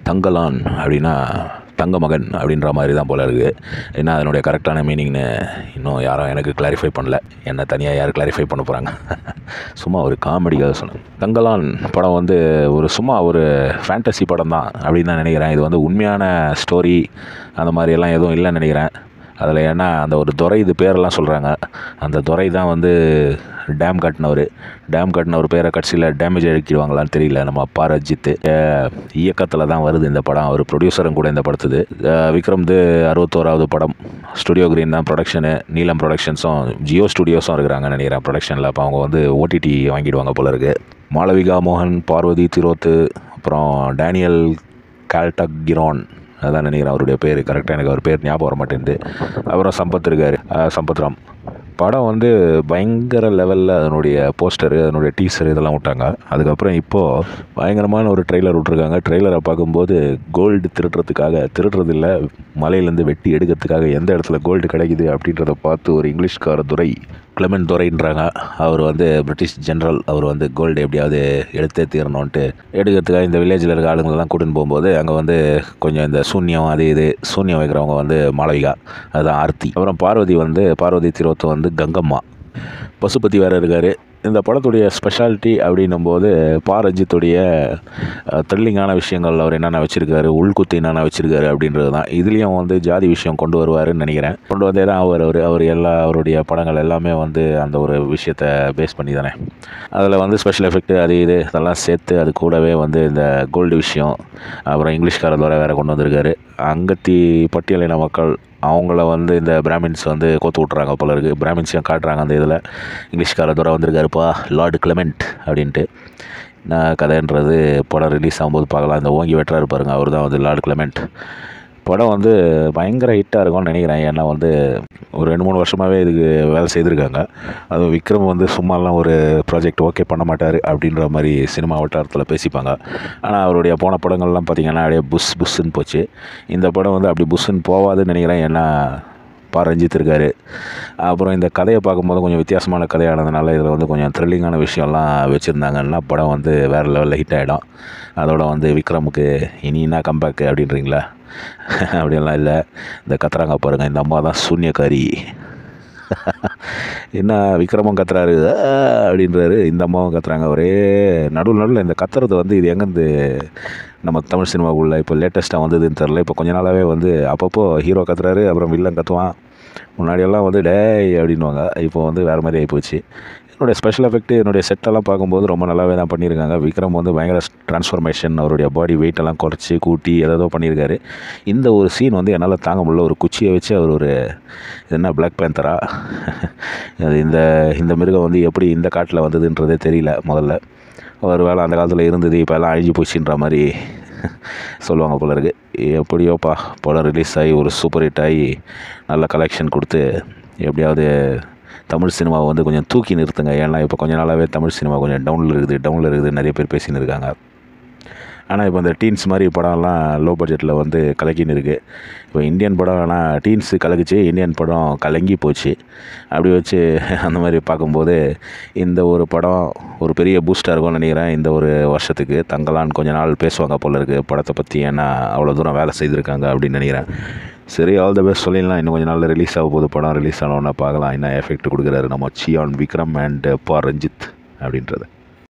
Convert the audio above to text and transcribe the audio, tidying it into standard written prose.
தங்கலான் அப்படின்னா தங்க மகன் அப்படின்ற மாதிரி தான் போல இருக்குது. ஏன்னா அதனுடைய கரெக்டான மீனிங்னு இன்னும் யாரும் எனக்கு கிளாரிஃபை பண்ணல. என்ன தனியாக யார் கிளாரிஃபை பண்ண போகிறாங்க? சும்மா ஒரு காமெடிக்காக சொன்னேன். தங்கலான் படம் வந்து சும்மா ஒரு ஃபேண்டசி படம் தான் அப்படின்னு தான் நினைக்கிறேன். இது வந்து உண்மையான ஸ்டோரி அந்த மாதிரியெல்லாம் எதுவும் இல்லைன்னு நினைக்கிறேன். அதில் ஏன்னா அந்த ஒரு துரை இது பேரெல்லாம் சொல்கிறாங்க. அந்த துரை தான் வந்து டேம் கட்டினவர் பேரை கட்சியில் டேமேஜ் அடிக்கிடுவாங்களான்னு தெரியல. நம்ம அப்பா ரஞ்சித்து இயக்கத்தில் தான் வருது இந்த படம். அவர் ப்ரொடியூசரும் கூட இந்த படத்துது. விக்ரம்து 61வது படம். ஸ்டுடியோ கிரீன் தான் ப்ரொடக்ஷனு. நீலம் ப்ரொடக்ஷன்ஸும் ஜியோ ஸ்டுடியோஸும் இருக்கிறாங்க நினைக்கிறேன் ப்ரொடக்ஷனில். அப்போ அவங்க வந்து ஓடிடி வாங்கிடுவாங்க போல இருக்குது. மாளவிகா மோகன், பார்வதி திரோத்து, அப்புறம் டேனியல் கால்டகிரான், அதான் நினைக்கிறேன் அவருடைய பேர். கரெக்டாக எனக்கு அவர் பேர் ஞாபகம் வர மாட்டேங்குது. அப்புறம் சம்பத் இருக்கார், சம்பத்ராம். படம் வந்து பயங்கர லெவலில் அதனுடைய போஸ்டரு, அதனுடைய டீசர் இதெல்லாம் விட்டாங்க. அதுக்கப்புறம் இப்போது பயங்கரமான ஒரு ட்ரெய்லர் விட்ருக்காங்க. ட்ரெய்லரை பார்க்கும்போது கோல்டு திருடுறது இல்லை, மலையிலேருந்து வெட்டி எடுக்கிறதுக்காக எந்த இடத்துல கோல்டு கிடைக்குது அப்படின்றத பார்த்து ஒரு இங்கிலீஷ்கார துரை, கிளமெண்ட் துரைன்றாங்க, அவர் வந்து பிரிட்டிஷ் ஜென்ரல், அவர் வந்து கோல்டு எப்படியாவது எடுத்தே தீரணுன்ட்டு எடுக்கிறதுக்காக இந்த வில்லேஜில் இருக்க ஆளுங்களெல்லாம் கூட்டின்னு போகும்போது அங்கே வந்து கொஞ்சம் இந்த சூன்யம் சூன்யம் வைக்கிறவங்க வந்து மாளவிகா, அதுதான் ஆர்த்தி. அப்புறம் பார்வதி திரோத்து வந்து கங்கம்மா, பசுபதி வேறு இருக்கார். இந்த படத்துடைய ஸ்பெஷாலிட்டி அப்படின்னும்போது ரஞ்சித்துடைய த்ரில்லிங்கான விஷயங்கள் அவர் என்னென்ன வச்சுருக்காரு, உள்குத்து என்னென்ன வச்சுருக்காரு அப்படின்றது தான். இதுலேயும் வந்து ஜாதி விஷயம் கொண்டு வருவாருன்னு நினைக்கிறேன். கொண்டு வந்தே தான் அவருடைய படங்கள் எல்லாமே வந்து அந்த ஒரு விஷயத்தை பேஸ் பண்ணி தானே. அதில் வந்து ஸ்பெஷல் எஃபெக்ட் அது இதெல்லாம் சேர்த்து அது கூடவே வந்து இந்த கோல்டு விஷயம், அப்புறம் இங்கிலீஷ்காரர் வேறு கொண்டு வந்திருக்காரு. அங்கத்தி பட்டியலின மக்கள் அவங்கள வந்து இந்த பிராமின்ஸ் வந்து கோத்து விட்றாங்க போல இருக்குது. பிராமின்ஸையும் காட்டுறாங்க அந்த இதில். இங்கிலீஷ்கார வந்திருக்காருப்பா, லார்டு கிளமெண்ட் அப்படின்ட்டு. நான் கதைன்றது படம் ரிலீஸ் ஆகும்போது பார்க்கலாம். இந்த ஓங்கி வெட்டுறாரு பாருங்க, அவர் தான் வந்து லார்டு கிளமெண்ட். படம் வந்து பயங்கர ஹிட்டாக இருக்கும்னு நினைக்கிறேன். ஏன்னா வந்து ஒரு 2-3 வருஷமாகவே இதுக்கு வேலை செய்திருக்காங்க. அதுவும் விக்ரம் வந்து சும்மாலாம் ஒரு ப்ராஜெக்ட் ஓகே பண்ண மாட்டார் அப்படின்ற மாதிரி சினிமா வட்டாரத்தில் பேசிப்பாங்க. ஆனால் அவருடைய போன படங்கள்லாம் பார்த்திங்கன்னா அப்படியே புஷ்ஷுன்னு போச்சு. இந்த படம் வந்து அப்படி புஷ்ஷுன்னு போகாதுன்னு நினைக்கிறேன். ஏன்னா ரஞ்சித் இருக்கார். அப்புறம் இந்த கதையை பார்க்கும்போது கொஞ்சம் வித்தியாசமான கதையானதுனால இதில் வந்து கொஞ்சம் த்ரில்லிங்கான விஷயம்லாம் வச்சுருந்தாங்கன்னா படம் வந்து வேறு லெவலில் ஹிட் ஆகிடும். அதோட வந்து விக்ரமுக்கு இனி என்ன கம்பேக்கு அப்படின்றீங்களா? அப்படியெல்லாம் இல்லை. இந்த கத்துறாங்க பாருங்கள், இந்த அம்மா தான் சூன்யக்காரி. என்ன விக்ரமும் கத்துறாரு அப்படின்றாரு, இந்த அம்மாவும் கத்துறாங்க. ஒரே நடுவில் இந்த கத்துறது வந்து இது எங்கேருந்து நம்ம தமிழ் சினிமாவுக்குள்ளே இப்போ லேட்டஸ்ட்டாக வந்ததுன்னு தெரில. இப்போ கொஞ்ச நாளாகவே வந்து அப்பப்போ ஹீரோ கத்துறாரு, அப்புறம் வில்லன் கத்துவான். முன்னாடியெல்லாம் வந்து டேய் அப்படின்வாங்க. இப்போ வந்து வேறு மாதிரி ஆகிப்போச்சு. என்னுடைய ஸ்பெஷல் எஃபெக்ட், என்னுடைய செட்டெல்லாம் பார்க்கும்போது ரொம்ப நல்லாவே தான் பண்ணியிருக்காங்க. விக்ரம் வந்து பயங்கர ட்ரான்ஸ்ஃபர்மேஷன், அவருடைய பாடி வெயிட்டெல்லாம் குறைச்சி கூட்டி ஏதோ பண்ணியிருக்காரு. இந்த ஒரு சீன் வந்து என்னால் தாங்க முடியல. ஒரு குச்சியை வச்சு அவர் ஒரு என்ன பிளாக் பேந்தரா, அது இந்த மிருகம் வந்து எப்படி இந்த காட்டில் வந்ததுன்றதே தெரியல. முதல்ல ஒரு வேளை அந்த காலத்தில் இருந்தது, இப்போ எல்லாம் அழிஞ்சு போச்சுன்ற மாதிரி சொல்லுவாங்க போல இருக்குது. எப்படியோப்பா படம் ரிலீஸ் ஆகி ஒரு சூப்பர் ஹிட் ஆகி நல்ல கலெக்ஷன் கொடுத்து எப்படியாவது தமிழ் சினிமாவை வந்து கொஞ்சம் தூக்கி நிறுத்துங்க. ஏன்னா இப்போ கொஞ்ச நாளாகவே தமிழ் சினிமா கொஞ்சம் டவுனில் இருக்குது நிறைய பேர் பேசின்னு இருக்காங்க. ஆனால் இப்போ இந்த டீன்ஸ் மாதிரி படம்லாம் லோ பட்ஜெட்டில் வந்து கலக்கின்னு இருக்குது. இப்போ இந்தியன் படம் ஆனால் டீன்ஸு கலக்கிச்சு, இந்தியன் படம் கலங்கி போச்சு. அப்படி வச்சு அந்த மாதிரி பார்க்கும்போது இந்த ஒரு படம் ஒரு பெரிய பூஸ்டாக இருக்கும்னு நினைக்கிறேன். இந்த ஒரு வருஷத்துக்கு தங்கலான்னு கொஞ்ச நாள் பேசுவாங்க போல இருக்குது படத்தை பற்றி. ஏன்னா அவ்வளோ தூரம் வேலை செய்திருக்காங்க அப்படின்னு நினைக்கிறேன். சரி, ஆல் த பெஸ்ட் சொல்லிடலாம். இன்னும் கொஞ்சம் நாளில் ரிலீஸ் ஆக போகுது படம். ரிலீஸ் ஆனோன்னா பார்க்கலாம் என்ன எஃபெக்ட் கொடுக்குறாரு நம்ம சியான் விக்ரம் அண்ட் ரஞ்சித் அப்படின்றத.